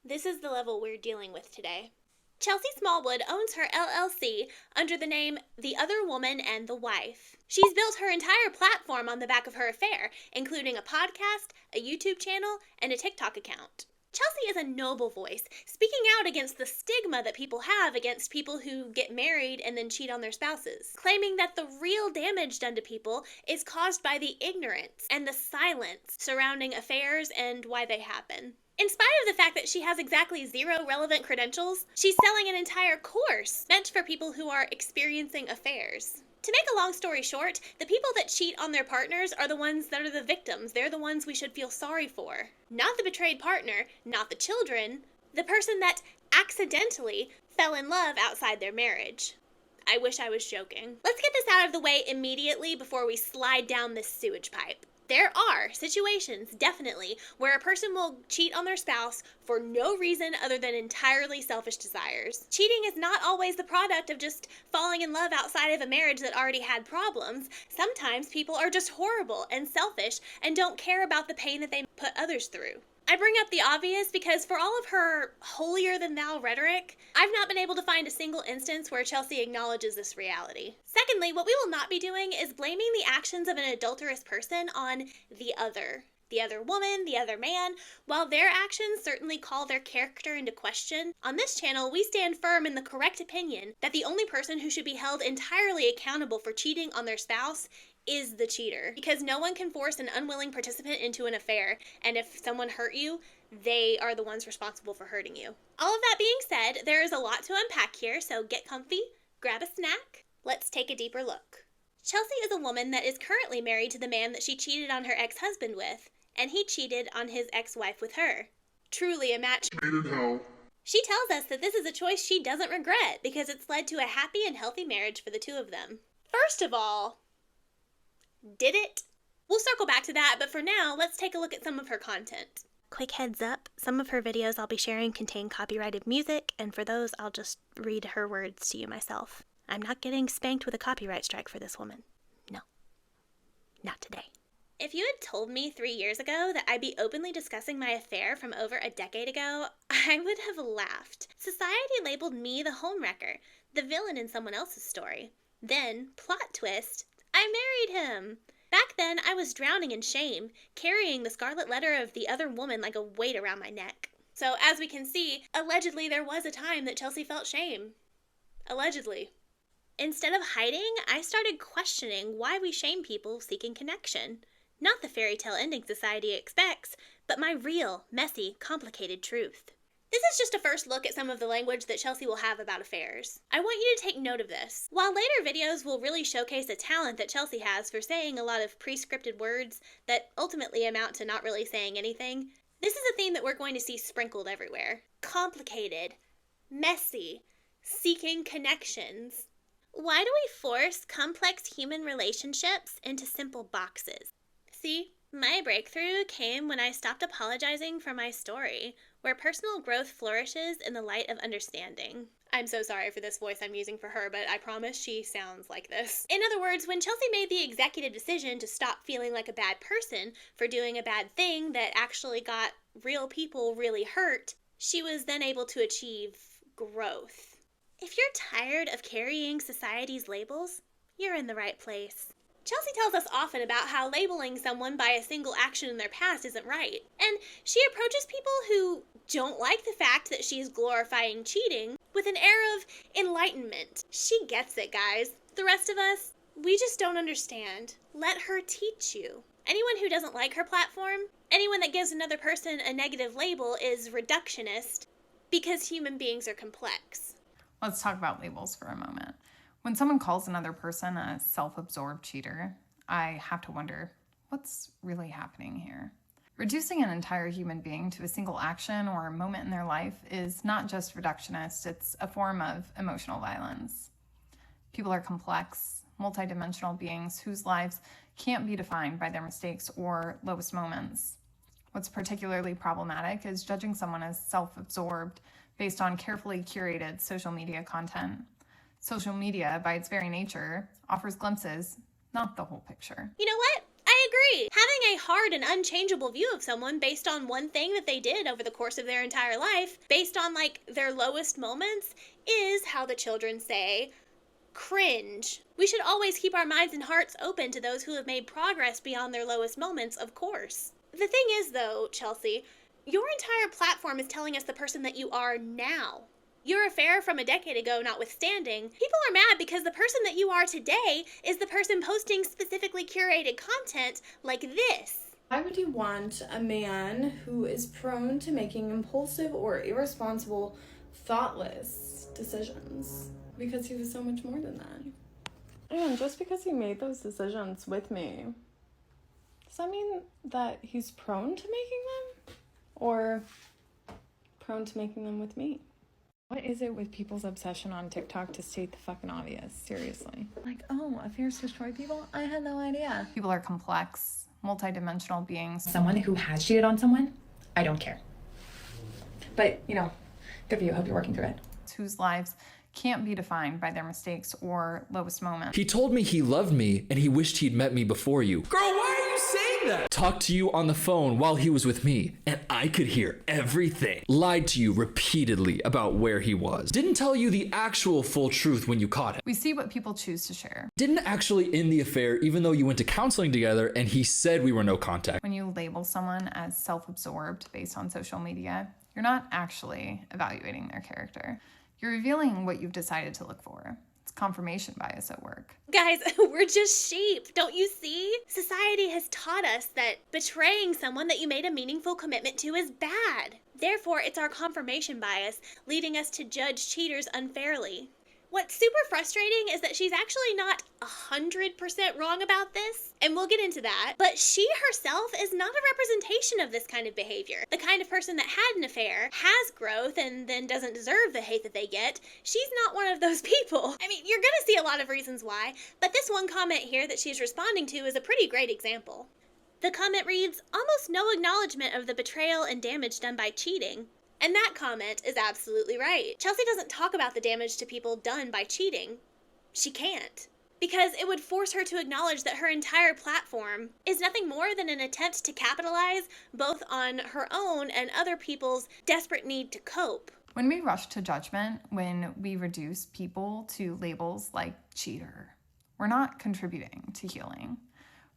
This is the level we're dealing with today. Chelsea Smallwood owns her LLC under the name The Other Woman and the Wife. She's built her entire platform on the back of her affair, including a podcast, a YouTube channel, and a TikTok account. Chelsea is a noble voice, speaking out against the stigma that people have against people who get married and then cheat on their spouses, claiming that the real damage done to people is caused by the ignorance and the silence surrounding affairs and why they happen. In spite of the fact that she has exactly zero relevant credentials, she's selling an entire course meant for people who are experiencing affairs. To make a long story short, the people that cheat on their partners are the ones that are the victims. They're the ones we should feel sorry for. Not the betrayed partner, not the children, the person that accidentally fell in love outside their marriage. I wish I was joking. Let's get this out of the way immediately before we slide down this sewage pipe. There are situations, definitely, where a person will cheat on their spouse for no reason other than entirely selfish desires. Cheating is not always the product of just falling in love outside of a marriage that already had problems. Sometimes people are just horrible and selfish and don't care about the pain that they put others through. I bring up the obvious because for all of her holier-than-thou rhetoric, I've not been able to find a single instance where Chelsea acknowledges this reality. Secondly, what we will not be doing is blaming the actions of an adulterous person on the other woman, the other man. While their actions certainly call their character into question, on this channel we stand firm in the correct opinion that the only person who should be held entirely accountable for cheating on their spouse is the cheater, because no one can force an unwilling participant into an affair, and if someone hurt you, they are the ones responsible for hurting you. All of that being said, there is a lot to unpack here, so get comfy, grab a snack, let's take a deeper look. Chelsea is a woman that is currently married to the man that she cheated on her ex-husband with, and he cheated on his ex-wife with her. Truly a match made in hell. She tells us that this is a choice she doesn't regret because it's led to a happy and healthy marriage for the two of them. First of all, did it? We'll circle back to that, but for now, let's take a look at some of her content. Quick heads up, some of her videos I'll be sharing contain copyrighted music, and for those, I'll just read her words to you myself. I'm not getting spanked with a copyright strike for this woman. No. Not today. If you had told me 3 years ago that I'd be openly discussing my affair from over a decade ago, I would have laughed. Society labeled me the homewrecker, the villain in someone else's story. Then, plot twist, I married him. Back then, I was drowning in shame, carrying the scarlet letter of the other woman like a weight around my neck. So, as we can see, allegedly there was a time that Chelsea felt shame. Allegedly. Instead of hiding, I started questioning why we shame people seeking connection. Not the fairy tale ending society expects, but my real, messy, complicated truth. This is just a first look at some of the language that Chelsea will have about affairs. I want you to take note of this. While later videos will really showcase a talent that Chelsea has for saying a lot of pre-scripted words that ultimately amount to not really saying anything, this is a theme that we're going to see sprinkled everywhere. Complicated, messy, seeking connections. Why do we force complex human relationships into simple boxes? See, my breakthrough came when I stopped apologizing for my story, where personal growth flourishes in the light of understanding. I'm so sorry for this voice I'm using for her, but I promise she sounds like this. In other words, when Chelsea made the executive decision to stop feeling like a bad person for doing a bad thing that actually got real people really hurt, she was then able to achieve growth. If you're tired of carrying society's labels, you're in the right place. Chelsea tells us often about how labeling someone by a single action in their past isn't right, and she approaches people who don't like the fact that she's glorifying cheating with an air of enlightenment. She gets it, guys. The rest of us, we just don't understand. Let her teach you. Anyone who doesn't like her platform, anyone that gives another person a negative label is reductionist because human beings are complex. Let's talk about labels for a moment. When someone calls another person a self-absorbed cheater, I have to wonder, what's really happening here? Reducing an entire human being to a single action or a moment in their life is not just reductionist, it's a form of emotional violence. People are complex, multidimensional beings whose lives can't be defined by their mistakes or lowest moments. What's particularly problematic is judging someone as self-absorbed based on carefully curated social media content. Social media, by its very nature, offers glimpses, not the whole picture. You know what? I agree. agree. Having a hard and unchangeable view of someone based on one thing that they did over the course of their entire life, based on, like, their lowest moments, is, how the children say, cringe. We should always keep our minds and hearts open to those who have made progress beyond their lowest moments, of course. The thing is, though, Chelsea, your entire platform is telling us the person that you are now. Your affair from a decade ago notwithstanding, people are mad because the person that you are today is the person posting specifically curated content like this. Why would you want a man who is prone to making impulsive or irresponsible, thoughtless decisions? Because he was so much more than that. And just because he made those decisions with me, does that mean that he's prone to making them? Or prone to making them with me? What is it with people's obsession on TikTok to state the fucking obvious? Seriously. Like, oh, affairs destroy people? I had no idea. People are complex, multidimensional beings. Someone who has cheated on someone, I don't care. But, good for you. I hope you're working through it. Whose lives can't be defined by their mistakes or lowest moments. He told me he loved me and he wished he'd met me before you. Girl, why are you saying that? Talked to you on the phone while he was with me, and I could hear everything. Lied to you repeatedly about where he was. Didn't tell you the actual full truth when you caught him. We see what people choose to share. Didn't actually end the affair even though you went to counseling together and he said we were no contact. When you label someone as self-absorbed based on social media, you're not actually evaluating their character. You're revealing what you've decided to look for. It's confirmation bias at work. Guys, we're just sheep, don't you see? Society has taught us that betraying someone that you made a meaningful commitment to is bad. Therefore, it's our confirmation bias leading us to judge cheaters unfairly. What's super frustrating is that she's actually not 100% wrong about this, and we'll get into that, but she herself is not a representation of this kind of behavior. The kind of person that had an affair, has growth, and then doesn't deserve the hate that they get. She's not one of those people. I mean, you're gonna see a lot of reasons why, but this one comment here that she's responding to is a pretty great example. The comment reads, "Almost no acknowledgement of the betrayal and damage done by cheating." And that comment is absolutely right. Chelsea doesn't talk about the damage to people done by cheating. She can't. Because it would force her to acknowledge that her entire platform is nothing more than an attempt to capitalize both on her own and other people's desperate need to cope. When we rush to judgment, when we reduce people to labels like cheater, we're not contributing to healing.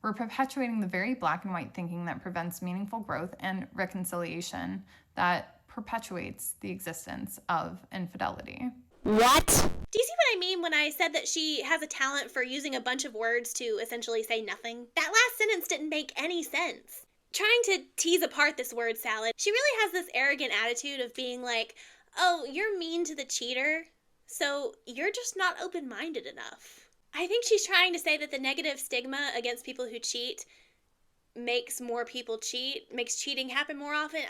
We're perpetuating the very black and white thinking that prevents meaningful growth and reconciliation, that perpetuates the existence of infidelity. What? Do you see what I mean when I said that she has a talent for using a bunch of words to essentially say nothing? That last sentence didn't make any sense. Trying to tease apart this word salad, she really has this arrogant attitude of being like, oh, you're mean to the cheater, so you're just not open-minded enough. I think she's trying to say that the negative stigma against people who cheat makes more people cheat, makes cheating happen more often.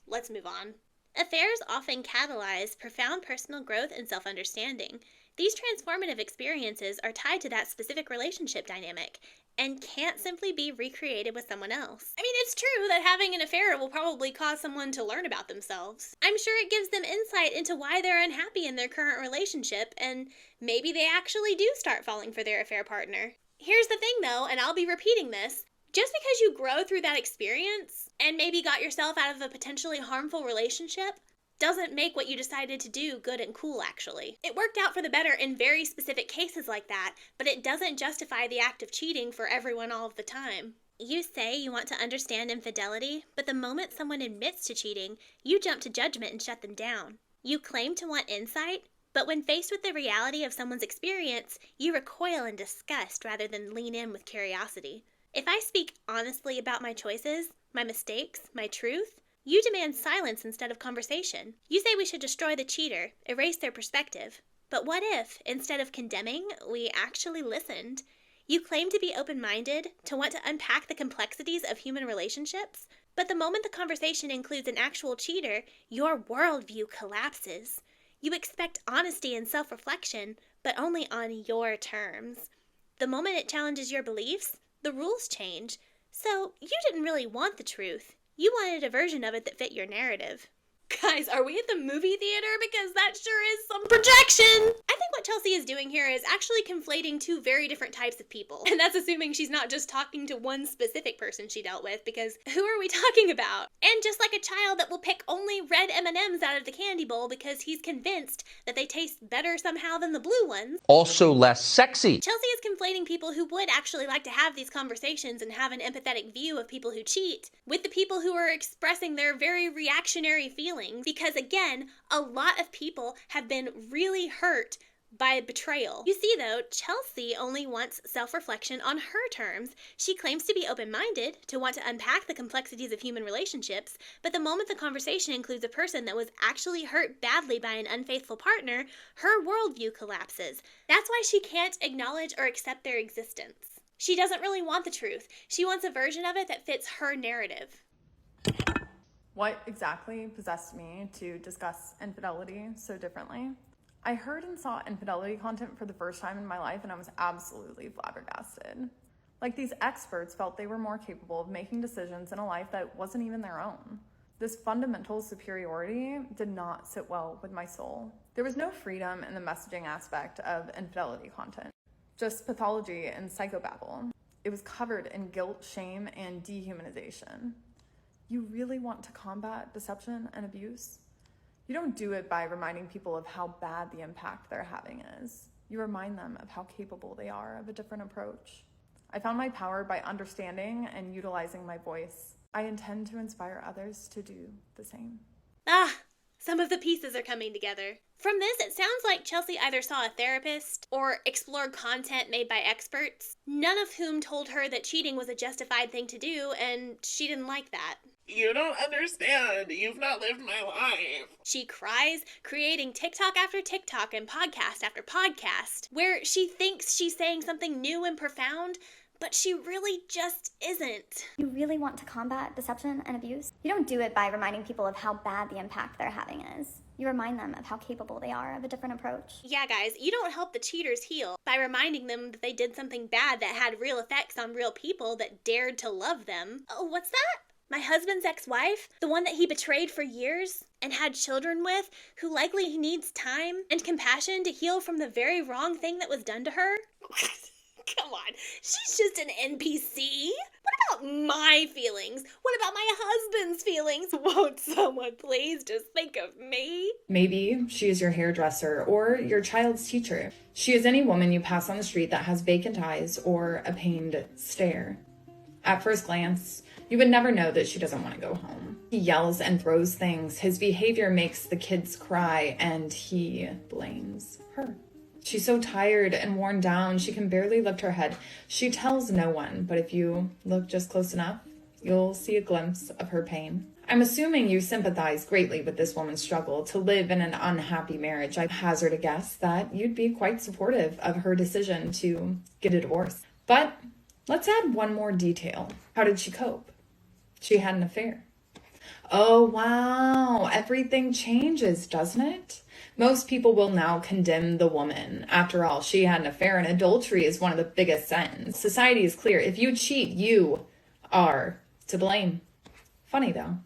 Let's move on. Affairs often catalyze profound personal growth and self-understanding. These transformative experiences are tied to that specific relationship dynamic and can't simply be recreated with someone else. I mean, it's true that having an affair will probably cause someone to learn about themselves. I'm sure it gives them insight into why they're unhappy in their current relationship, and maybe they actually do start falling for their affair partner. Here's the thing though, and I'll be repeating this, just because you grow through that experience and maybe got yourself out of a potentially harmful relationship doesn't make what you decided to do good and cool, actually. It worked out for the better in very specific cases like that, but it doesn't justify the act of cheating for everyone all of the time. You say you want to understand infidelity, but the moment someone admits to cheating, you jump to judgment and shut them down. You claim to want insight, but when faced with the reality of someone's experience, you recoil in disgust rather than lean in with curiosity. If I speak honestly about my choices, my mistakes, my truth, you demand silence instead of conversation. You say we should destroy the cheater, erase their perspective. But what if, instead of condemning, we actually listened? You claim to be open-minded, to want to unpack the complexities of human relationships, but the moment the conversation includes an actual cheater, your worldview collapses. You expect honesty and self-reflection, but only on your terms. The moment it challenges your beliefs, the rules change. So you didn't really want the truth. You wanted a version of it that fit your narrative. Guys, are we at the movie theater? Because that sure is some projection! I think what Chelsea is doing here is actually conflating two very different types of people. And that's assuming she's not just talking to one specific person she dealt with, because who are we talking about? And just like a child that will pick only red M&Ms out of the candy bowl because he's convinced that they taste better somehow than the blue ones. Also less sexy. Chelsea is conflating people who would actually like to have these conversations and have an empathetic view of people who cheat with the people who are expressing their very reactionary feelings. Because again, a lot of people have been really hurt by betrayal. You see though, Chelsea only wants self-reflection on her terms. She claims to be open-minded, to want to unpack the complexities of human relationships, but the moment the conversation includes a person that was actually hurt badly by an unfaithful partner, her worldview collapses. That's why she can't acknowledge or accept their existence. She doesn't really want the truth. She wants a version of it that fits her narrative. What exactly possessed me to discuss infidelity so differently? I heard and saw infidelity content for the first time in my life, and I was absolutely flabbergasted. Like, these experts felt they were more capable of making decisions in a life that wasn't even their own. This fundamental superiority did not sit well with my soul. There was no freedom in the messaging aspect of infidelity content, just pathology and psychobabble. It was covered in guilt, shame, and dehumanization. You really want to combat deception and abuse? You don't do it by reminding people of how bad the impact they're having is. You remind them of how capable they are of a different approach. I found my power by understanding and utilizing my voice. I intend to inspire others to do the same. Some of the pieces are coming together. From this, it sounds like Chelsea either saw a therapist or explored content made by experts, none of whom told her that cheating was a justified thing to do, and she didn't like that. You don't understand. You've not lived my life. She cries, creating TikTok after TikTok and podcast after podcast, where she thinks she's saying something new and profound, but she really just isn't. You really want to combat deception and abuse? You don't do it by reminding people of how bad the impact they're having is. You remind them of how capable they are of a different approach. Yeah, guys, you don't help the cheaters heal by reminding them that they did something bad that had real effects on real people that dared to love them. Oh, what's that? My husband's ex-wife? The one that he betrayed for years and had children with, who likely needs time and compassion to heal from the very wrong thing that was done to her? Come on, she's just an NPC. What about my feelings? What about my husband's feelings? Won't someone please just think of me? Maybe she is your hairdresser or your child's teacher. She is any woman you pass on the street that has vacant eyes or a pained stare. At first glance, you would never know that she doesn't want to go home. He yells and throws things. His behavior makes the kids cry, and he blames her. She's so tired and worn down, she can barely lift her head. She tells no one, but if you look just close enough, you'll see a glimpse of her pain. I'm assuming you sympathize greatly with this woman's struggle to live in an unhappy marriage. I hazard a guess that you'd be quite supportive of her decision to get a divorce. But let's add one more detail. How did she cope? She had an affair. Oh, wow. Everything changes, doesn't it? Most people will now condemn the woman. After all, she had an affair, and adultery is one of the biggest sins. Society is clear. If you cheat, you are to blame. Funny, though.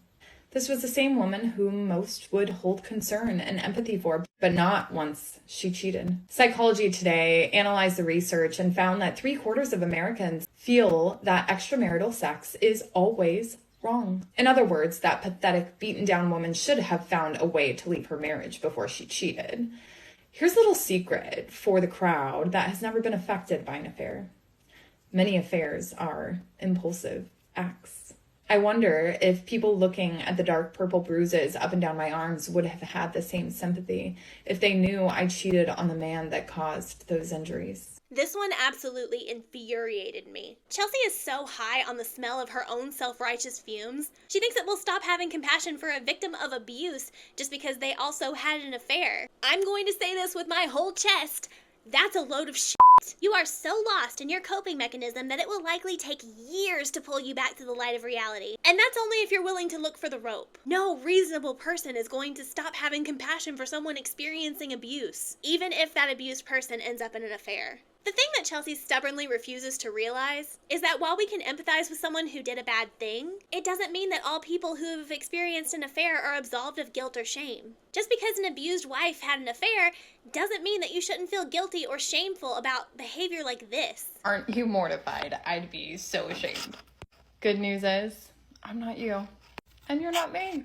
This was the same woman whom most would hold concern and empathy for, but not once she cheated. Psychology Today analyzed the research and found that 3/4 of Americans feel that extramarital sex is always wrong. In other words, that pathetic, beaten-down woman should have found a way to leave her marriage before she cheated. Here's a little secret for the crowd that has never been affected by an affair. Many affairs are impulsive acts. I wonder if people looking at the dark purple bruises up and down my arms would have had the same sympathy if they knew I cheated on the man that caused those injuries. This one absolutely infuriated me. Chelsea is so high on the smell of her own self-righteous fumes. She thinks it will stop having compassion for a victim of abuse just because they also had an affair. I'm going to say this with my whole chest. That's a load of shit. You are so lost in your coping mechanism that it will likely take years to pull you back to the light of reality. And that's only if you're willing to look for the rope. No reasonable person is going to stop having compassion for someone experiencing abuse, even if that abused person ends up in an affair. The thing that Chelsea stubbornly refuses to realize is that while we can empathize with someone who did a bad thing, it doesn't mean that all people who have experienced an affair are absolved of guilt or shame. Just because an abused wife had an affair doesn't mean that you shouldn't feel guilty or shameful about behavior like this. Aren't you mortified? I'd be so ashamed. Good news is, I'm not you. And you're not me.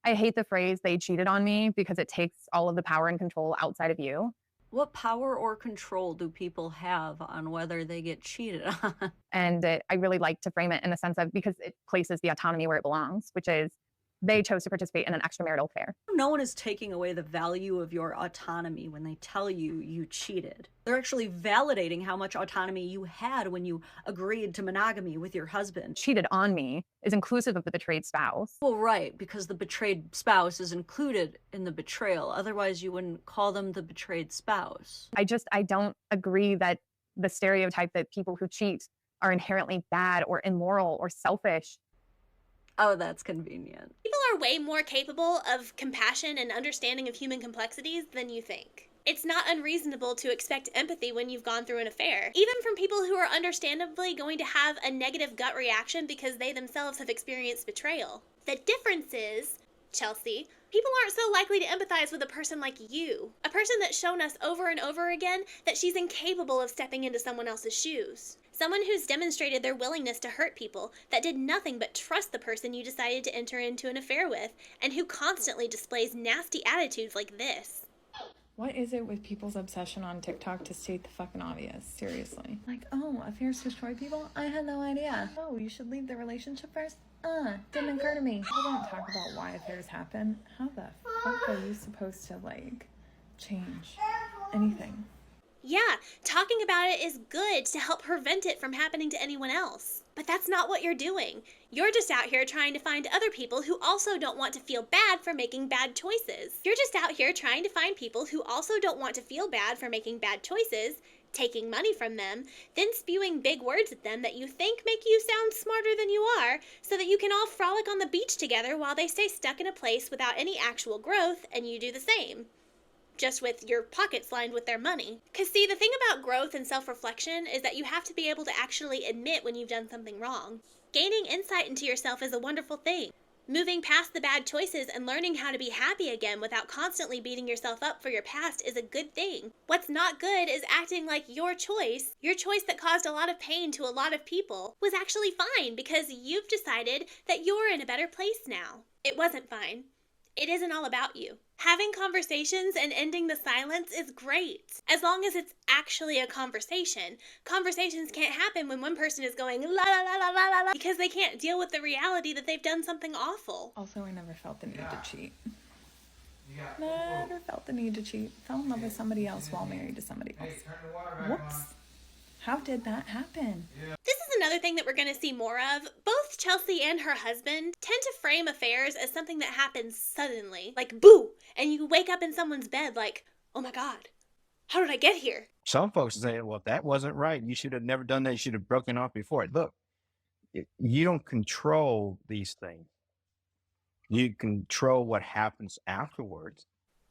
I hate the phrase, they cheated on me, because it takes all of the power and control outside of you. What power or control do people have on whether they get cheated on? And I really like to frame it in the sense of, because it places the autonomy where it belongs, which is they chose to participate in an extramarital affair. No one is taking away the value of your autonomy when they tell you you cheated. They're actually validating how much autonomy you had when you agreed to monogamy with your husband. Cheated on me is inclusive of the betrayed spouse. Well, right, because the betrayed spouse is included in the betrayal. Otherwise, you wouldn't call them the betrayed spouse. I don't agree that the stereotype that people who cheat are inherently bad or immoral or selfish. Oh, that's convenient. People are way more capable of compassion and understanding of human complexities than you think. It's not unreasonable to expect empathy when you've gone through an affair, even from people who are understandably going to have a negative gut reaction because they themselves have experienced betrayal. The difference is, Chelsea, people aren't so likely to empathize with a person like you, a person that's shown us over and over again that she's incapable of stepping into someone else's shoes. Someone who's demonstrated their willingness to hurt people, that did nothing but trust the person you decided to enter into an affair with, and who constantly displays nasty attitudes like this. What is it with people's obsession on TikTok to state the fucking obvious? Seriously. Like, oh, affairs destroy people? I had no idea. Oh, you should leave the relationship first? Didn't occur to me. People don't talk about why affairs happen. How the fuck are you supposed to, change anything? Yeah, talking about it is good to help prevent it from happening to anyone else. But that's not what you're doing. You're just out here trying to find other people who also don't want to feel bad for making bad choices. You're just out here trying to find people who also don't want to feel bad for making bad choices, taking money from them, then spewing big words at them that you think make you sound smarter than you are, so that you can all frolic on the beach together while they stay stuck in a place without any actual growth, and you do the same. Just with your pockets lined with their money. Because see, the thing about growth and self-reflection is that you have to be able to actually admit when you've done something wrong. Gaining insight into yourself is a wonderful thing. Moving past the bad choices and learning how to be happy again without constantly beating yourself up for your past is a good thing. What's not good is acting like your choice that caused a lot of pain to a lot of people, was actually fine because you've decided that you're in a better place now. It wasn't fine. It isn't all about you. Having conversations and ending the silence is great, as long as it's actually a conversation. Conversations can't happen when one person is going la la la la la la because they can't deal with the reality that they've done something awful. Also, I never felt the need to cheat. Never felt the need to cheat. Fell in love with somebody else while married to somebody else. Whoops. How did that happen? This is another thing that we're going to see more of. Both Chelsea and her husband tend to frame affairs as something that happens suddenly. Like, boo! And you wake up in someone's bed like, oh my God, how did I get here? Some folks are saying, well, that wasn't right. You should have never done that. You should have broken off before it. Look, you don't control these things. You control what happens afterwards.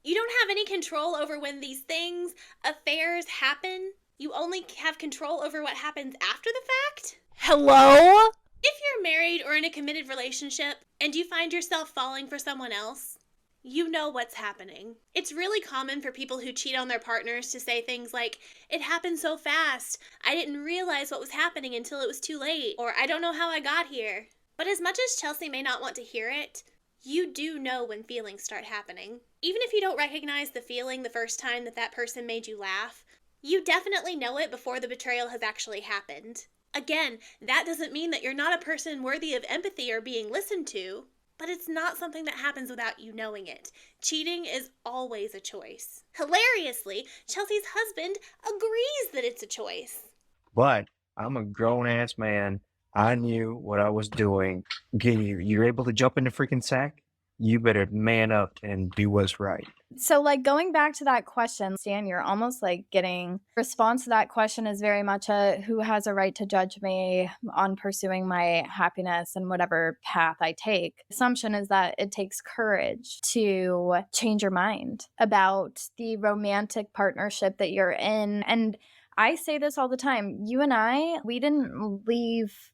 You don't have any control over when these things, affairs, happen. You only have control over what happens after the fact? Hello? If you're married or in a committed relationship and you find yourself falling for someone else, you know what's happening. It's really common for people who cheat on their partners to say things like, it happened so fast, I didn't realize what was happening until it was too late, or I don't know how I got here. But as much as Chelsea may not want to hear it, you do know when feelings start happening. Even if you don't recognize the feeling the first time that person made you laugh, you definitely know it before the betrayal has actually happened. Again, that doesn't mean that you're not a person worthy of empathy or being listened to, but it's not something that happens without you knowing it. Cheating is always a choice. Hilariously, Chelsea's husband agrees that it's a choice. But I'm a grown-ass man. I knew what I was doing. You're able to jump in the freaking sack? You better man up and do what's right. So, going back to that question, Stan, you're almost getting response to that question is very much a who has a right to judge me on pursuing my happiness and whatever path I take. Assumption is that it takes courage to change your mind about the romantic partnership that you're in. And I say this all the time. You and I, we didn't leave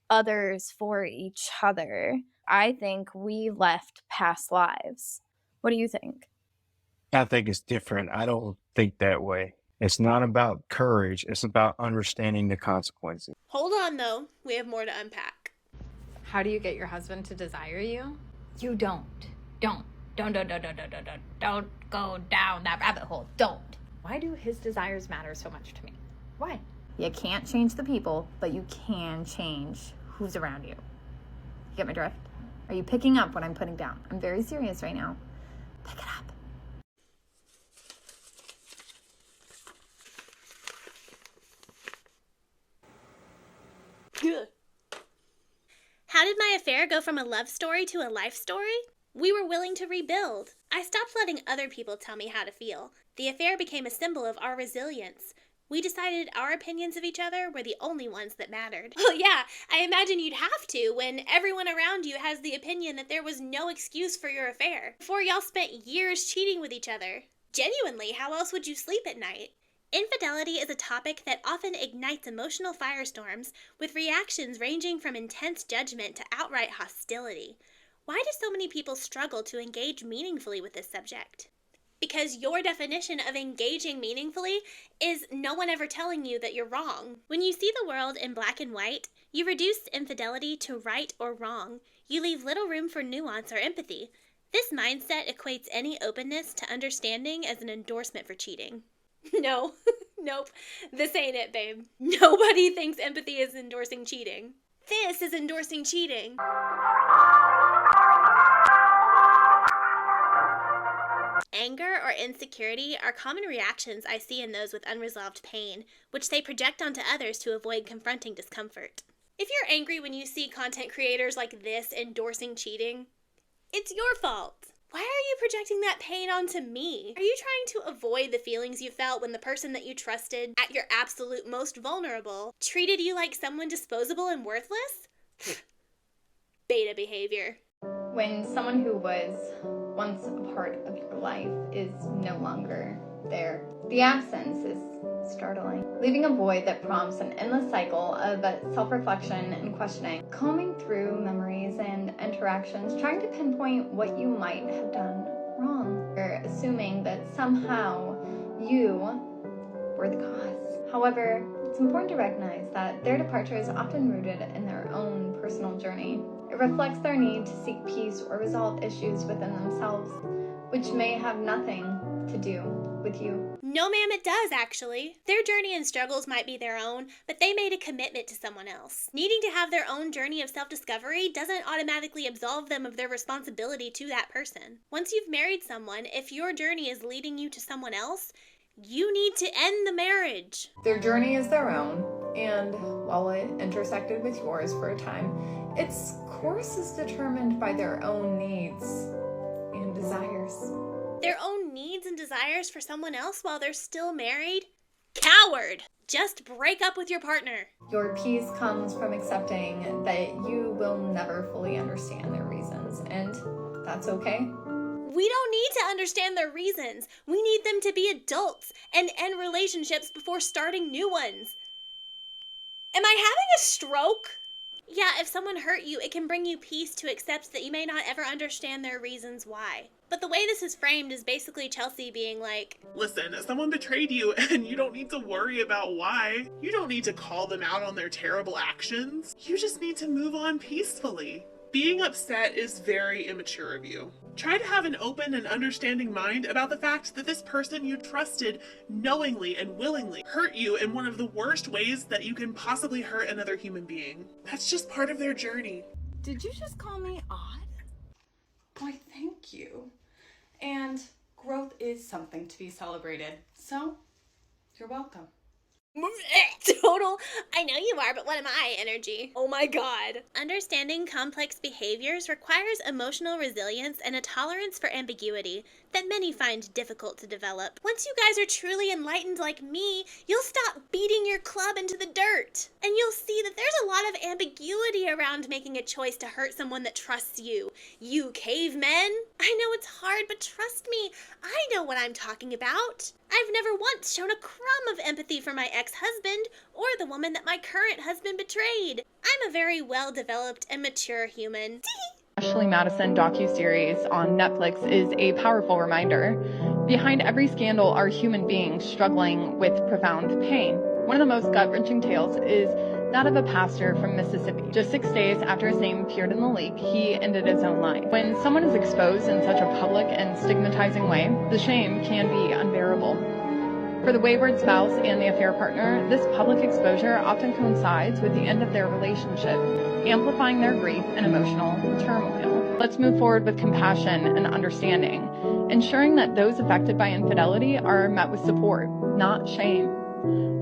others for each other. I think we left past lives. What do you think? I think it's different. I don't think that way. It's not about courage. It's about understanding the consequences. Hold on, though. We have more to unpack. How do you get your husband to desire you? You don't go down that rabbit hole. Don't. Why do his desires matter so much to me? Why? You can't change the people, but you can change who's around you. You get my drift? Are you picking up what I'm putting down? I'm very serious right now. Pick it up. How did my affair go from a love story to a life story? We were willing to rebuild. I stopped letting other people tell me how to feel. The affair became a symbol of our resilience. We decided our opinions of each other were the only ones that mattered. Well, yeah, I imagine you'd have to when everyone around you has the opinion that there was no excuse for your affair. Before y'all spent years cheating with each other. Genuinely, how else would you sleep at night? Infidelity is a topic that often ignites emotional firestorms, with reactions ranging from intense judgment to outright hostility. Why do so many people struggle to engage meaningfully with this subject? Because your definition of engaging meaningfully is no one ever telling you that you're wrong. When you see the world in black and white, you reduce infidelity to right or wrong. You leave little room for nuance or empathy. This mindset equates any openness to understanding as an endorsement for cheating. No, nope, this ain't it, babe. Nobody thinks empathy is endorsing cheating. This is endorsing cheating. Anger or insecurity are common reactions I see in those with unresolved pain, which they project onto others to avoid confronting discomfort. If you're angry when you see content creators like this endorsing cheating, it's your fault. Why are you projecting that pain onto me? Are you trying to avoid the feelings you felt when the person that you trusted, at your absolute most vulnerable, treated you like someone disposable and worthless? Beta behavior. When someone who was once a part of your life is no longer there, the absence is startling, leaving a void that prompts an endless cycle of self-reflection and questioning, combing through memories and interactions, trying to pinpoint what you might have done wrong, or assuming that somehow you were the cause. However, it's important to recognize that their departure is often rooted in their own personal journey. It reflects their need to seek peace or resolve issues within themselves, which may have nothing to do with you. No, ma'am, it does, actually. Their journey and struggles might be their own, but they made a commitment to someone else. Needing to have their own journey of self-discovery doesn't automatically absolve them of their responsibility to that person. Once you've married someone, if your journey is leading you to someone else, you need to end the marriage. Their journey is their own, and while it intersected with yours for a time, its course is determined by their own needs and desires. Their own needs and desires for someone else while they're still married? Coward! Just break up with your partner. Your peace comes from accepting that you will never fully understand their reasons, and that's okay. We don't need to understand their reasons. We need them to be adults and end relationships before starting new ones. Am I having a stroke? Yeah, if someone hurt you, it can bring you peace to accept that you may not ever understand their reasons why. But the way this is framed is basically Chelsea being like, listen, someone betrayed you and you don't need to worry about why. You don't need to call them out on their terrible actions. You just need to move on peacefully. Being upset is very immature of you. Try to have an open and understanding mind about the fact that this person you trusted knowingly and willingly hurt you in one of the worst ways that you can possibly hurt another human being. That's just part of their journey. Did you just call me odd? Why, thank you. And growth is something to be celebrated. So, you're welcome. Total, I know you are, but what am I energy? Oh my god. Understanding complex behaviors requires emotional resilience and a tolerance for ambiguity that many find difficult to develop. Once you guys are truly enlightened like me, you'll stop beating your club into the dirt. And you'll see that there's a lot of ambiguity around making a choice to hurt someone that trusts you. You cavemen. I know it's hard, but trust me, I know what I'm talking about. I've never once shown a crumb of empathy for my ex-husband or the woman that my current husband betrayed. I'm a very well-developed and mature human. Ashley Madison docuseries on Netflix is a powerful reminder. Behind every scandal are human beings struggling with profound pain. One of the most gut-wrenching tales is that of a pastor from Mississippi. Just 6 days after his name appeared in the leak, he ended his own life. When someone is exposed in such a public and stigmatizing way, the shame can be unbearable. For the wayward spouse and the affair partner, this public exposure often coincides with the end of their relationship, amplifying their grief and emotional turmoil. Let's move forward with compassion and understanding, ensuring that those affected by infidelity are met with support, not shame.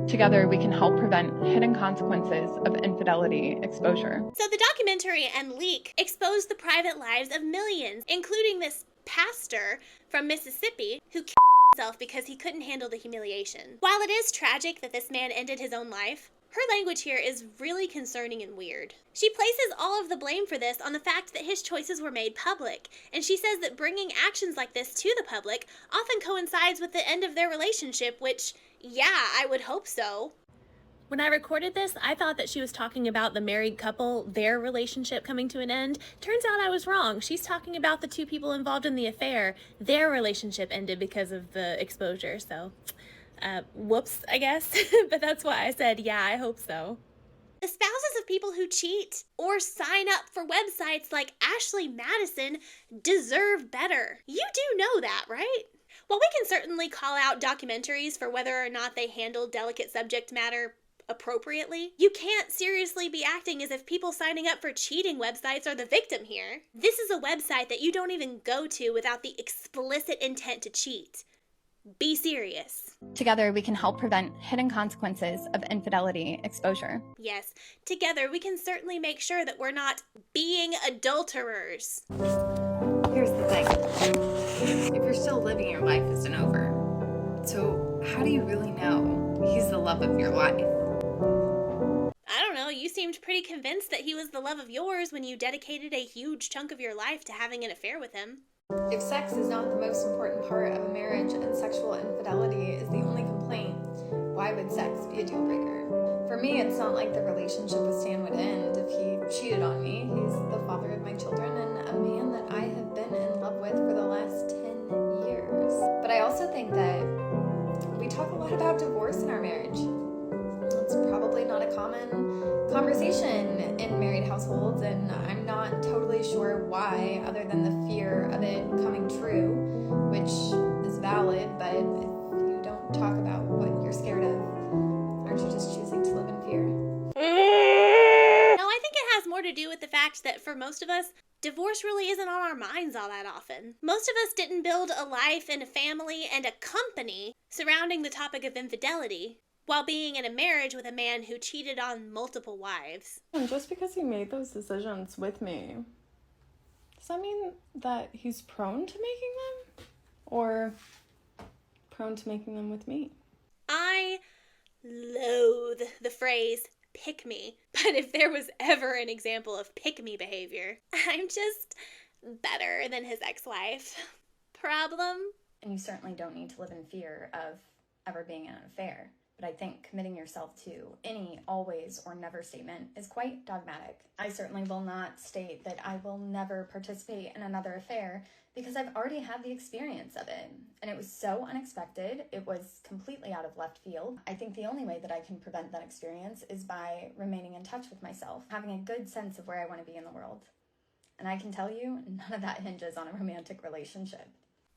Together, we can help prevent hidden consequences of infidelity exposure. So the documentary and leak exposed the private lives of millions, including this pastor from Mississippi who killed himself because he couldn't handle the humiliation. While it is tragic that this man ended his own life, her language here is really concerning and weird. She places all of the blame for this on the fact that his choices were made public, and she says that bringing actions like this to the public often coincides with the end of their relationship, which, yeah, I would hope so. When I recorded this, I thought that she was talking about the married couple, their relationship coming to an end. Turns out I was wrong. She's talking about the two people involved in the affair. Their relationship ended because of the exposure, so whoops, I guess. But that's why I said, yeah, I hope so. The spouses of people who cheat or sign up for websites like Ashley Madison deserve better. You do know that, right? While we can certainly call out documentaries for whether or not they handle delicate subject matter appropriately, you can't seriously be acting as if people signing up for cheating websites are the victim here. This is a website that you don't even go to without the explicit intent to cheat. Be serious. Together, we can help prevent hidden consequences of infidelity exposure. Yes, together we can certainly make sure that we're not being adulterers. Here's the thing. If you're still living, your life isn't over. So how do you really know he's the love of your life? I don't know, you seemed pretty convinced that he was the love of yours when you dedicated a huge chunk of your life to having an affair with him. If sex is not the most important part of a marriage and sexual infidelity is the only complaint, why would sex be a deal breaker? For me, it's not like the relationship with Stan would end if he cheated on me. He's the father of my children and a man that I have been in love with for the last 10 years. But I also think that we talk a lot about divorce in our marriage. It's probably not a common conversation in married households, and I'm not totally sure why, other than the fear of it coming true, which is valid, but if you don't talk about what you're scared of, aren't you just choosing to live in fear? No, I think it has more to do with the fact that for most of us, divorce really isn't on our minds all that often. Most of us didn't build a life and a family and a company surrounding the topic of infidelity, while being in a marriage with a man who cheated on multiple wives. And just because he made those decisions with me, does that mean that he's prone to making them? Or prone to making them with me? I loathe the phrase pick me, but if there was ever an example of pick me behavior, I'm just better than his ex-wife. Problem? And you certainly don't need to live in fear of ever being in an affair. But I think committing yourself to any always or never statement is quite dogmatic. I certainly will not state that I will never participate in another affair because I've already had the experience of it. And it was so unexpected. It was completely out of left field. I think the only way that I can prevent that experience is by remaining in touch with myself, having a good sense of where I want to be in the world. And I can tell you, none of that hinges on a romantic relationship.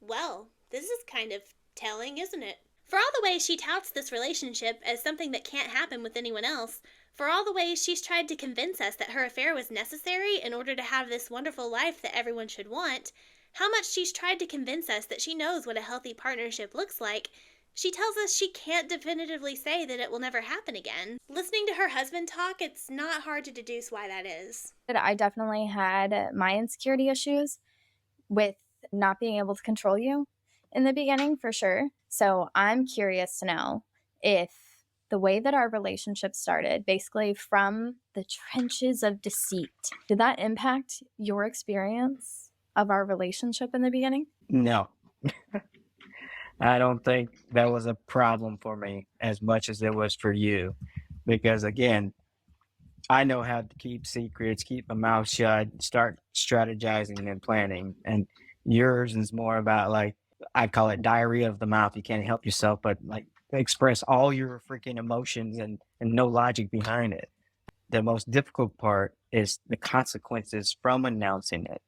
Well, this is kind of telling, isn't it? For all the ways she touts this relationship as something that can't happen with anyone else, for all the ways she's tried to convince us that her affair was necessary in order to have this wonderful life that everyone should want, how much she's tried to convince us that she knows what a healthy partnership looks like, she tells us she can't definitively say that it will never happen again. Listening to her husband talk, it's not hard to deduce why that is. I definitely had my insecurity issues with not being able to control you in the beginning, for sure. So I'm curious to know if the way that our relationship started, basically from the trenches of deceit, did that impact your experience of our relationship in the beginning? No. I don't think that was a problem for me as much as it was for you. Because again, I know how to keep secrets, keep my mouth shut, start strategizing and planning. And yours is more about like, I call it diarrhea of the mouth. You can't help yourself, but like express all your freaking emotions and no logic behind it. The most difficult part is the consequences from announcing it.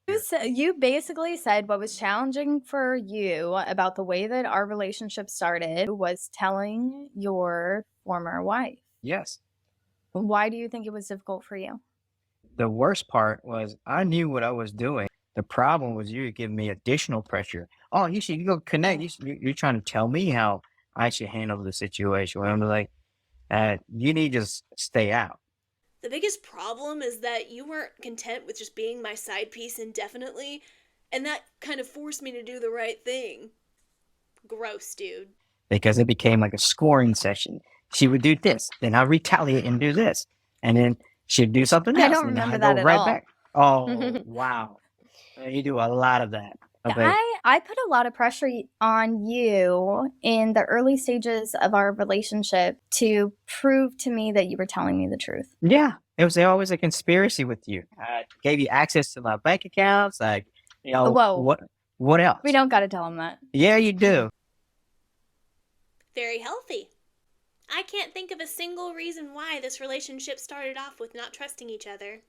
You basically said what was challenging for you about the way that our relationship started was telling your former wife. Yes. Why do you think it was difficult for you? The worst part was I knew what I was doing. The problem was you were giving me additional pressure. Oh, you should go connect. You're trying to tell me how I should handle the situation. Where I'm like, you need to just stay out. The biggest problem is that you weren't content with just being my side piece indefinitely, and that kind of forced me to do the right thing. Gross, dude. Because it became like a scoring session. She would do this, then I'll retaliate and do this. And then she'd do something else. I don't and remember I'd that go at right all. back. Oh, wow. You do a lot of that. Okay. I put a lot of pressure on you in the early stages of our relationship to prove to me that you were telling me the truth. Yeah, it was always a conspiracy with you. I gave you access to my bank accounts. Like, Whoa. What else? We don't got to tell him that. Yeah, you do. Very healthy. I can't think of a single reason why this relationship started off with not trusting each other.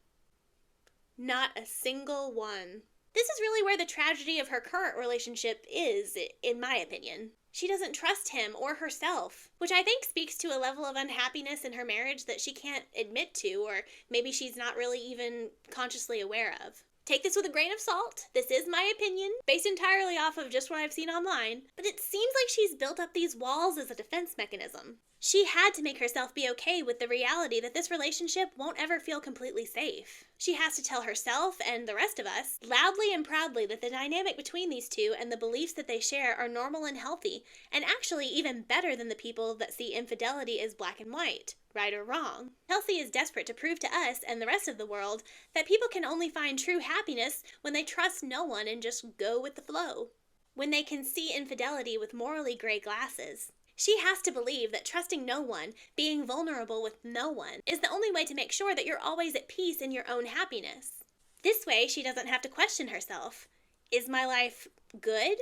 Not a single one. This is really where the tragedy of her current relationship is, in my opinion. She doesn't trust him or herself, which I think speaks to a level of unhappiness in her marriage that she can't admit to, or maybe she's not really even consciously aware of. Take this with a grain of salt. This is my opinion, based entirely off of just what I've seen online, but it seems like she's built up these walls as a defense mechanism. She had to make herself be okay with the reality that this relationship won't ever feel completely safe. She has to tell herself and the rest of us loudly and proudly that the dynamic between these two and the beliefs that they share are normal and healthy, and actually even better than the people that see infidelity as black and white, right or wrong. Chelsea is desperate to prove to us and the rest of the world that people can only find true happiness when they trust no one and just go with the flow. When they can see infidelity with morally gray glasses. She has to believe that trusting no one, being vulnerable with no one, is the only way to make sure that you're always at peace in your own happiness. This way, she doesn't have to question herself. Is my life good?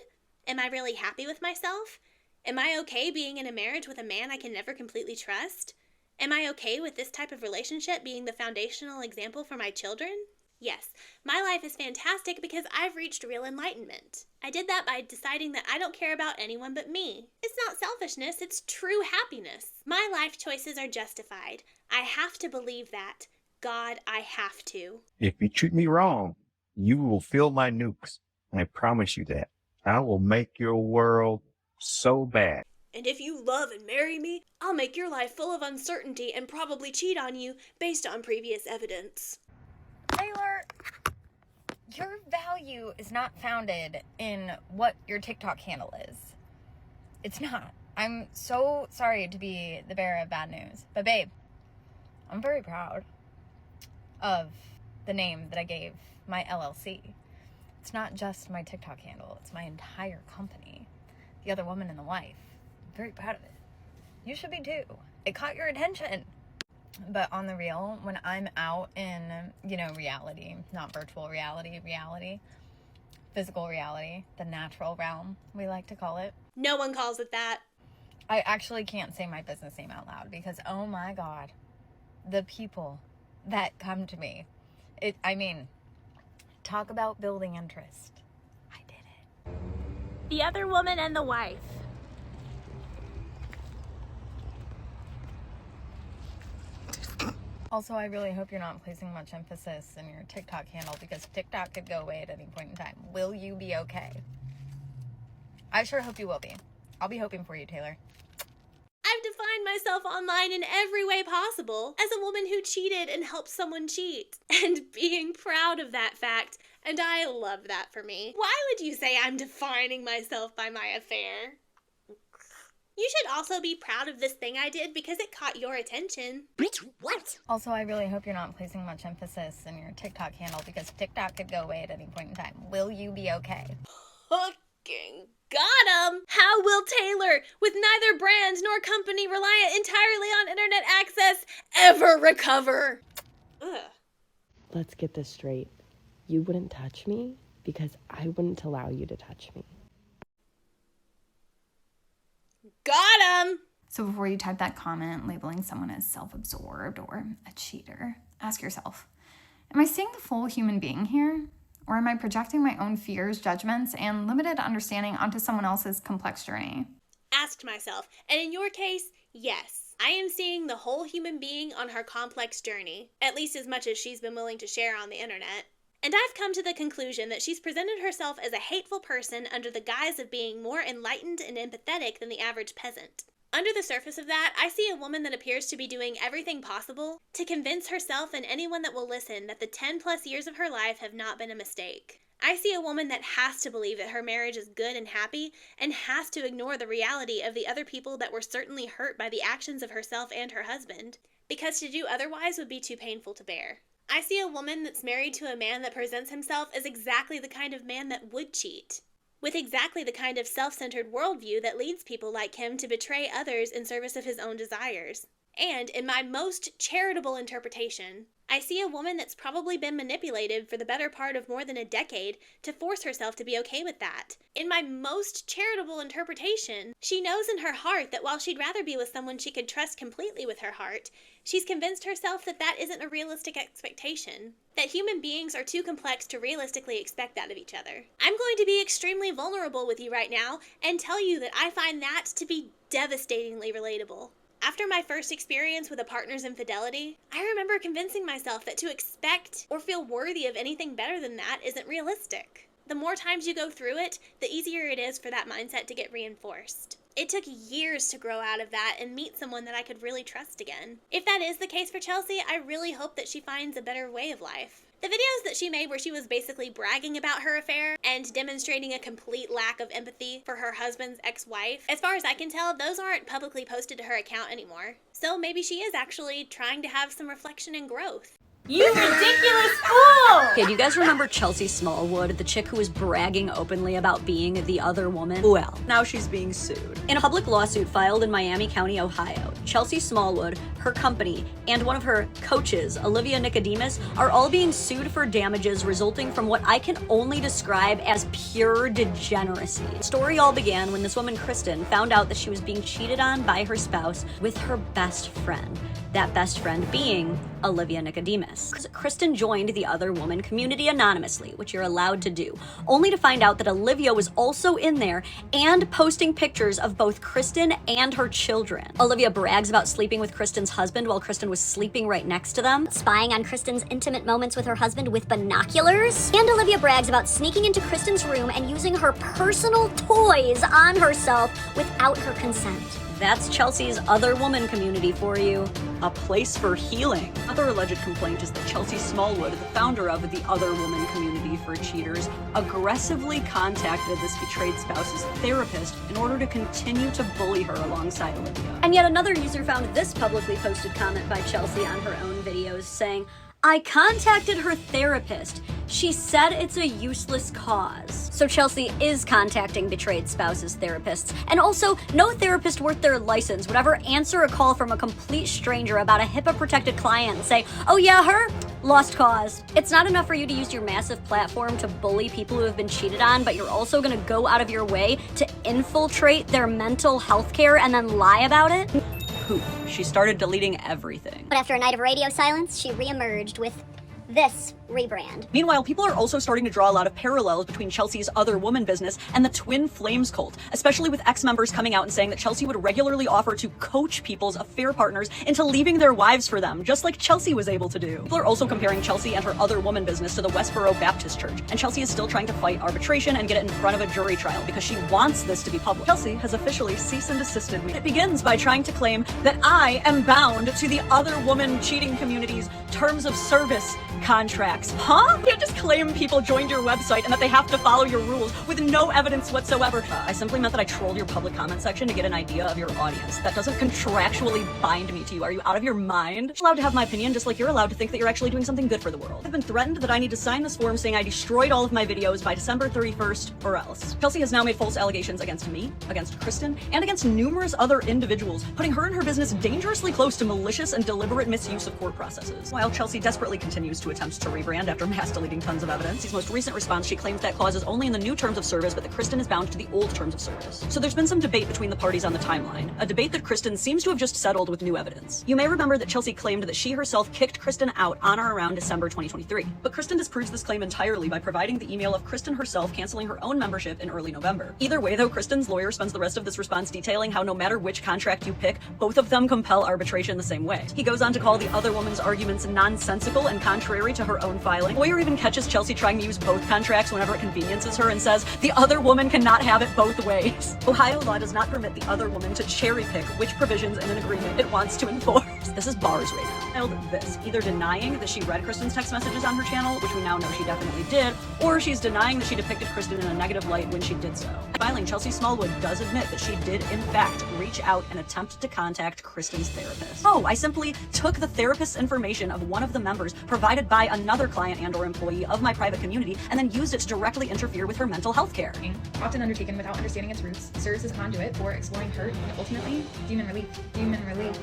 Am I really happy with myself? Am I okay being in a marriage with a man I can never completely trust? Am I okay with this type of relationship being the foundational example for my children? Yes, my life is fantastic because I've reached real enlightenment. I did that by deciding that I don't care about anyone but me. It's not selfishness, it's true happiness. My life choices are justified. I have to believe that. God, I have to. If you treat me wrong, you will feel my nukes. I promise you that. I will make your world so bad. And if you love and marry me, I'll make your life full of uncertainty and probably cheat on you based on previous evidence. Taylor, your value is not founded in what your TikTok handle is. It's not. I'm so sorry to be the bearer of bad news. But babe, I'm very proud of the name that I gave my LLC. It's not just my TikTok handle. It's my entire company. The Other Woman and the Wife. I'm very proud of it. You should be too. It caught your attention. But on the real, when I'm out in, reality, not virtual reality, physical reality, the natural realm, we like to call it. No one calls it that. I actually can't say my business name out loud because, oh my God, the people that come to me. Talk about building interest. I did it. The Other Woman and the Wife. Also, I really hope you're not placing much emphasis in your TikTok handle because TikTok could go away at any point in time. Will you be okay? I sure hope you will be. I'll be hoping for you, Taylor. I've defined myself online in every way possible as a woman who cheated and helped someone cheat, and being proud of that fact, and I love that for me. Why would you say I'm defining myself by my affair? You should also be proud of this thing I did because it caught your attention. Bitch, what? Also, I really hope you're not placing much emphasis in your TikTok handle because TikTok could go away at any point in time. Will you be okay? Fucking Got 'em! How will Taylor, with neither brand nor company reliant entirely on internet access, ever recover? Ugh. Let's get this straight. You wouldn't touch me because I wouldn't allow you to touch me. Got 'em! So before you type that comment labeling someone as self-absorbed or a cheater, ask yourself, am I seeing the full human being here? Or am I projecting my own fears, judgments, and limited understanding onto someone else's complex journey? Asked myself, and in your case, yes. I am seeing the whole human being on her complex journey, at least as much as she's been willing to share on the internet. And I've come to the conclusion that she's presented herself as a hateful person under the guise of being more enlightened and empathetic than the average peasant. Under the surface of that, I see a woman that appears to be doing everything possible to convince herself and anyone that will listen that the 10+ years of her life have not been a mistake. I see a woman that has to believe that her marriage is good and happy and has to ignore the reality of the other people that were certainly hurt by the actions of herself and her husband, because to do otherwise would be too painful to bear. I see a woman that's married to a man that presents himself as exactly the kind of man that would cheat, with exactly the kind of self-centered worldview that leads people like him to betray others in service of his own desires. And, in my most charitable interpretation, I see a woman that's probably been manipulated for the better part of more than a decade to force herself to be okay with that. In my most charitable interpretation, she knows in her heart that while she'd rather be with someone she could trust completely with her heart, she's convinced herself that that isn't a realistic expectation, that human beings are too complex to realistically expect that of each other. I'm going to be extremely vulnerable with you right now and tell you that I find that to be devastatingly relatable. After my first experience with a partner's infidelity, I remember convincing myself that to expect or feel worthy of anything better than that isn't realistic. The more times you go through it, the easier it is for that mindset to get reinforced. It took years to grow out of that and meet someone that I could really trust again. If that is the case for Chelsea, I really hope that she finds a better way of life. The videos that she made where she was basically bragging about her affair and demonstrating a complete lack of empathy for her husband's ex-wife, as far as I can tell, those aren't publicly posted to her account anymore. So maybe she is actually trying to have some reflection and growth. You ridiculous fool! Okay, do you guys remember Chelsea Smallwood, the chick who was bragging openly about being the other woman? Well, now she's being sued. In a public lawsuit filed in Miami County, Ohio, Chelsea Smallwood, her company, and one of her coaches, Olivia Nicodemus, are all being sued for damages resulting from what I can only describe as pure degeneracy. The story all began when this woman, Kristen, found out that she was being cheated on by her spouse with her best friend. That best friend being Olivia Nicodemus. Kristen joined the Other Woman community anonymously, which you're allowed to do, only to find out that Olivia was also in there and posting pictures of both Kristen and her children. Olivia brags about sleeping with Kristen's husband while Kristen was sleeping right next to them, spying on Kristen's intimate moments with her husband with binoculars, and Olivia brags about sneaking into Kristen's room and using her personal toys on herself without her consent. That's Chelsea's Other Woman community for you. A place for healing. Another alleged complaint is that Chelsea Smallwood, the founder of the Other Woman community for cheaters, aggressively contacted this betrayed spouse's therapist in order to continue to bully her alongside Olivia. And yet another user found this publicly posted comment by Chelsea on her own videos saying, "I contacted her therapist. She said it's a useless cause." So Chelsea is contacting betrayed spouses' therapists. And also, no therapist worth their license would ever answer a call from a complete stranger about a HIPAA-protected client and say, "Oh yeah, her? Lost cause." It's not enough for you to use your massive platform to bully people who have been cheated on, but you're also gonna go out of your way to infiltrate their mental health care and then lie about it? Poof, she started deleting everything. But after a night of radio silence, she reemerged with this rebrand. Meanwhile, people are also starting to draw a lot of parallels between Chelsea's Other Woman business and the Twin Flames cult, especially with ex-members coming out and saying that Chelsea would regularly offer to coach people's affair partners into leaving their wives for them, just like Chelsea was able to do. People are also comparing Chelsea and her Other Woman business to the Westboro Baptist Church, and Chelsea is still trying to fight arbitration and get it in front of a jury trial because she wants this to be public. Chelsea has officially cease and desisted me. It begins by trying to claim that I am bound to the Other Woman cheating community's terms of service contracts. Huh? You can't just claim people joined your website and that they have to follow your rules with no evidence whatsoever. I simply meant that I trolled your public comment section to get an idea of your audience. That doesn't contractually bind me to you. Are you out of your mind? I'm allowed to have my opinion just like you're allowed to think that you're actually doing something good for the world. I've been threatened that I need to sign this form saying I destroyed all of my videos by December 31st or else. Chelsea has now made false allegations against me, against Kristen, and against numerous other individuals, putting her and her business dangerously close to malicious and deliberate misuse of court processes. While Chelsea desperately continues to attempt to rebrand after mass deleting tons of evidence, his most recent response, she claims that clause is only in the new terms of service, but that Kristen is bound to the old terms of service. So there's been some debate between the parties on the timeline, a debate that Kristen seems to have just settled with new evidence. You may remember that Chelsea claimed that she herself kicked Kristen out on or around December 2023, but Kristen disproves this claim entirely by providing the email of Kristen herself canceling her own membership in early November. Either way though, Kristen's lawyer spends the rest of this response detailing how no matter which contract you pick, both of them compel arbitration the same way. He goes on to call the other woman's arguments nonsensical and contrary to her own filing. The lawyer even catches Chelsea trying to use both contracts whenever it conveniences her and says, the other woman cannot have it both ways. Ohio law does not permit the other woman to cherry pick which provisions in an agreement it wants to enforce. This is bars right now. This, either denying that she read Kristen's text messages on her channel, which we now know she definitely did, or she's denying that she depicted Kristen in a negative light when she did so. Filing, Chelsea Smallwood does admit that she did in fact reach out and attempt to contact Kristen's therapist. Oh, I simply took the therapist's information of one of the members provided by another client and or employee of my private community and then used it to directly interfere with her mental health care. Often undertaken without understanding its roots, serves as a conduit for exploring hurt and ultimately demon relief. Demon relief.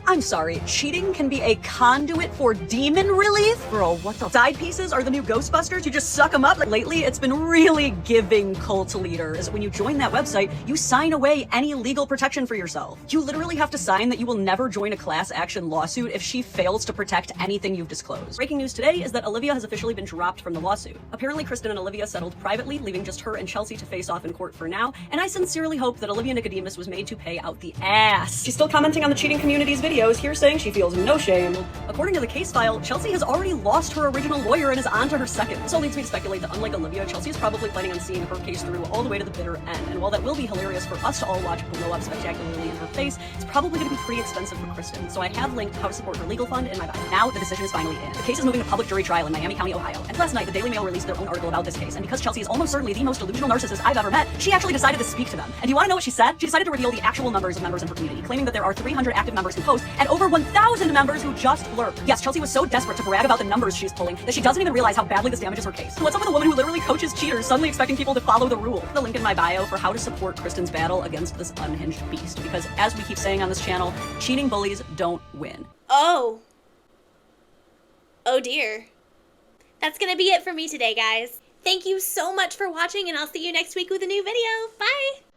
I'm sorry, cheating can be a conduit for demon relief? Bro, what the? Side pieces are the new Ghostbusters? You just suck them up? Lately, it's been really giving cult leaders. When you join that website, you sign away any legal protection for yourself. You literally have to sign that you will never join a class action lawsuit if she fails to protect anything you've disclosed. Breaking news today is that Olivia has officially been dropped from the lawsuit. Apparently, Kristen and Olivia settled privately, leaving just her and Chelsea to face off in court for now, and I sincerely hope that Olivia Nicodemus was made to pay out the ass. She's still commenting on the cheating community's videos, here saying she feels no shame. According to the case file, Chelsea has already lost her original lawyer and is on to her second. This all leads me to speculate that unlike Olivia, Chelsea is probably planning on seeing her case through all the way to the bitter end, and while that will be hilarious for us to all watch blow up spectacularly in her face, it's probably going to be pretty expensive for Kristen, so I have linked how to support her legal fund in my bio. Now the decision is finally in. The case is moving to public jury trial in Miami County, Ohio, and last night the Daily Mail released their own article about this case, and because Chelsea is almost certainly the most delusional narcissist I've ever met, she actually decided to speak to them. And do you want to know what she said? She decided to reveal the actual numbers of members in her community, claiming that there are 300 active members who post and over 1,000 members who just lurk. Yes, Chelsea was so desperate to brag about the numbers she's pulling that she doesn't even realize how badly this damages her case. What's up with a woman who literally coaches cheaters suddenly expecting people to follow the rule? The link in my bio for how to support Kristen's battle against this unhinged beast, because as we keep saying on this channel, cheating bullies don't win. Oh dear. That's gonna be it for me today, guys. Thank you so much for watching, and I'll see you next week with a new video. Bye!